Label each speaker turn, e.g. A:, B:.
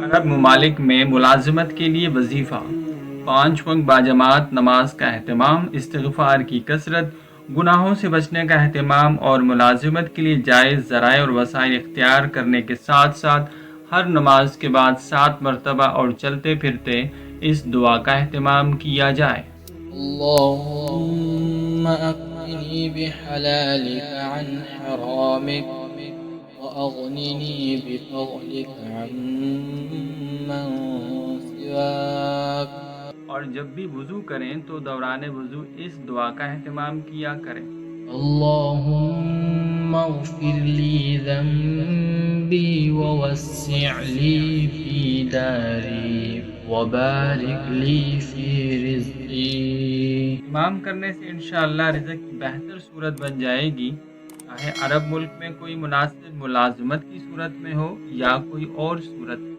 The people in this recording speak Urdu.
A: عرب ممالک میں ملازمت کے لیے وظیفہ، 5 وقت باجماعت نماز کا اہتمام، استغفار کی کثرت، گناہوں سے بچنے کا اہتمام اور ملازمت کے لیے جائز ذرائع اور وسائل اختیار کرنے کے ساتھ ساتھ ہر نماز کے بعد 7 مرتبہ اور چلتے پھرتے اس دعا کا اہتمام کیا جائے۔
B: اللهم أكفني بحلالك عن حرامك وأغنني بفضلك عمن سواك۔
A: اور جب بھی وضو کریں تو دوران وضو اس دعا کا اہتمام کیا کریں۔
B: اللهم اغفر لي ذنبي ووسع لي في داري وبارك لي في رزقي۔
A: امام کرنے سے انشاءاللہ رزق کی بہتر صورت بن جائے گی، چاہے عرب ملک میں کوئی مناسب ملازمت کی صورت میں ہو یا کوئی اور صورت میں۔